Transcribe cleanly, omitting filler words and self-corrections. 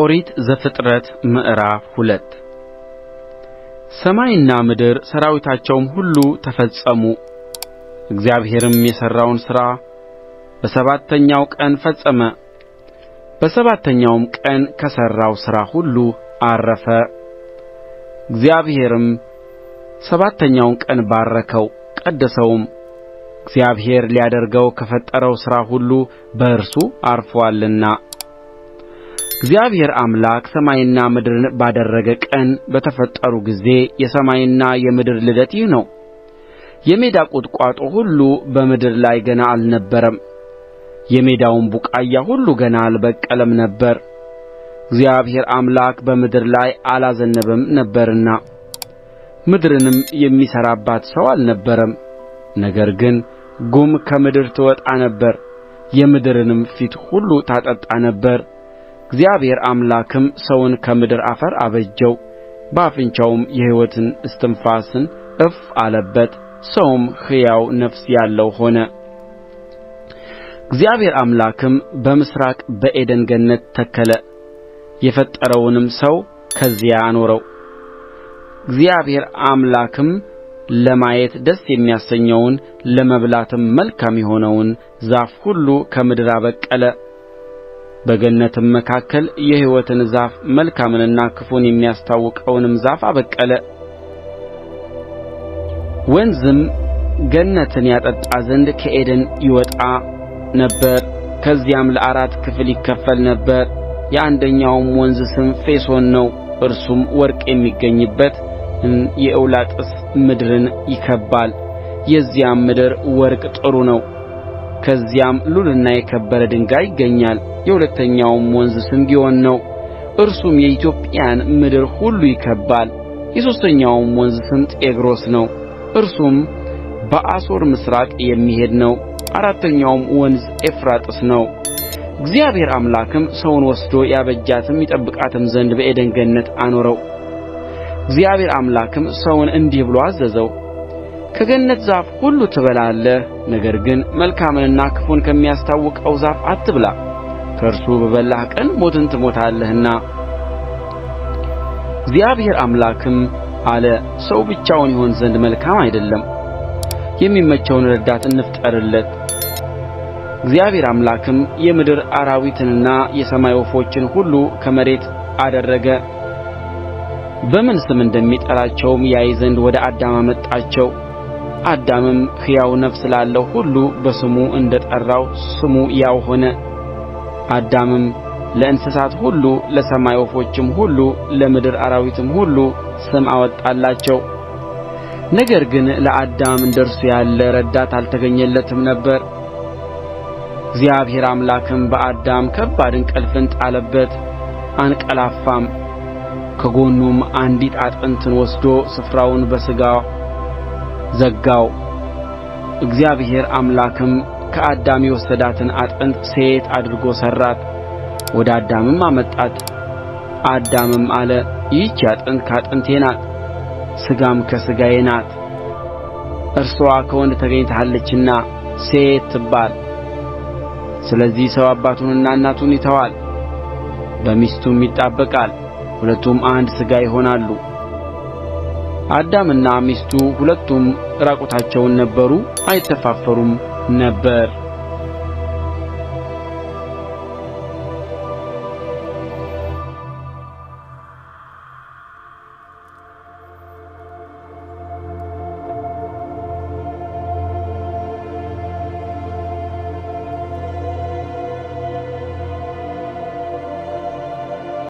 ኦሪት ዘፍጥረት ምዕራፍ 2 ሰማይና ምድር ሠራዊታቸውም ሁሉ ተፈጸሙ። እግዚአብሔርም የሠራውን ሥራ በሰባተኛው ቀን ፈጸመ። በሰባተኛውም ቀን ከሠራው ሥራ ሁሉ ዐረፈ። እግዚአብሔርም ሰባተኛውን ቀን ባረከው ቀደሰውም፣ እግዚአብሔር ሊያደርገው ከፈጠረው ሥራ ሁሉ በእርሱ ዐርፎአልና። እግዚአብሔር አምላክ ሰማይንና ምድርን ባደረገ ቀን በተፈጠሩ ጊዜ የሰማይና የምድር ልደት ይህ ነው። የሜዳ ቁጥቋጦ ሁሉ በምድር ላይ ገና አልነበረም፣ የሜዳውም ቡቃያ ሁሉ ገና አልበቀለም ነበር። እግዚአብሔር አምላክ በምድር ላይ አላዘነበም ነበርና ምድርንም የሚሠራባት ሰው አልነበረም። ነገር ግን ጉም ከምድር ትወጣ ነበር፣ የምድርንም ፊት ሁሉ ታጠጣ ነበር። እግዚአብሔር አምላክም ሰውን ከምድር አፈር አበጀው፣ በአፍንጫውም የሕይወት እስትንፋስን እፍ አለበት፣ ሰውም ሕያው ነፍስ ያለው ሆነ። እግዚአብሔር አምላክም በምሥራቅ በዔድን ገነት ተከለ፣ የፈጠረውንም ሰው ከዚያ አኖረው። እግዚአብሔር አምላክም ለማየት ደስ የሚያሰኘውን ለመብላትም መልካም የሆነውን ዛፍ ሁሉ ከምድር አበቀለ። በገነትም መካከል የሕይወትን ዛፍ መልካምንና ክፉን የሚያስታውቀውንም ዛፍ አበቀለ። ወንዝም ገነትን ያጠጣ ዘንድ ከዔድን ይወጣ ነበር፣ ከዚያም ለአራት ክፍል ይከፈል ነበር። የአንደኛውም ወንዝ ስም ፊሶን ነው፣ እርሱም ወርቅ የሚገኝበትን የኤውላጥስ ምድርን ይከብባል። የዚያም ምድር ወርቅ ጥሩ ነው፣ ከዚያም ሉልና የከበረ ድንጋይ ይገኛል። የሁለተኛውም ወንዝ ስም ግዮን ነው፣ እርሱም የኢትዮጵያን ምድር ሁሉ ይከብባል። የሦስተኛውም ወንዝ ስም ጤግሮስ ነው፣ እርሱም በአሦር ምሥራቅ የሚሄድ ነው። አራተኛውም ወንዝ ኤፍራጥስ ነው። እግዚአብሔር አምላክም ሰውን ወስዶ ያበጃትም ይጠብቃትም ዘንድ በዔድን ገነት አኖረው። እግዚአብሔር አምላክም ሰውን እንዲህ ብሎ አዘዘው፣ ከገነት ዛፍ ሁሉ ትበላለህ፣ ነገር ግን መልካምንና ክፉን ከሚያስታውቀው ዛፍ አትብላ፣ ከእርሱ በበላህ ቀን ሞትን ትሞታለህና። እግዚአብሔር አምላክም አለ፣ ሰው ብቻውን ይሆን ዘንድ መልካም አይደለም፣ የሚመቸውን ረዳት እንፍጠርለት። እግዚአብሔር አምላክም የምድር አራዊትንና የሰማይ ወፎችን ሁሉ ከመሬት አደረገ፣ በምን ስም እንደሚጠራቸውም ያይ ዘንድ ወደ አዳም አመጣቸው። አዳምም ሕያው ነፍስ ላለው ሁሉ በስሙ እንደ ጠራው ስሙ ያው ሆነ። አዳምም ለእንስሳት ሁሉ፣ ለሰማይ ወፎችም ሁሉ፣ ለምድር አራዊትም ሁሉ ስም አወጣላቸው። ነገር ግን ለአዳም እንደ እርሱ ያለ ረዳት አልተገኘለትም ነበር። እግዚአብሔር አምላክም በአዳም ከባድ እንቅልፍን ጣለበት፣ አንቀላፋም። ከጎኑም አንዲት አጥንትን ወስዶ ስፍራውን በሥጋ ዘጋው። እግዚአብሔር አምላክም ከአዳም የወሰዳትን አጥንት ሴት አድርጎ ሠራት፣ ወደ አዳምም አመጣት። አዳምም አለ፣ ይህች አጥንት ከአጥንቴ ናት፣ ሥጋም ከሥጋዬ ናት። እርስዋ ከወንድ ተገኝታለችና ሴት ትባል። ስለዚህ ሰው አባቱንና እናቱን ይተዋል፣ በሚስቱም ይጣበቃል፣ ሁለቱም አንድ ሥጋ ይሆናሉ። አዳምና ሚስቱ ሁለቱም ዕራቁታቸውን ነበሩ፣ አይተፋፈሩም ነበር።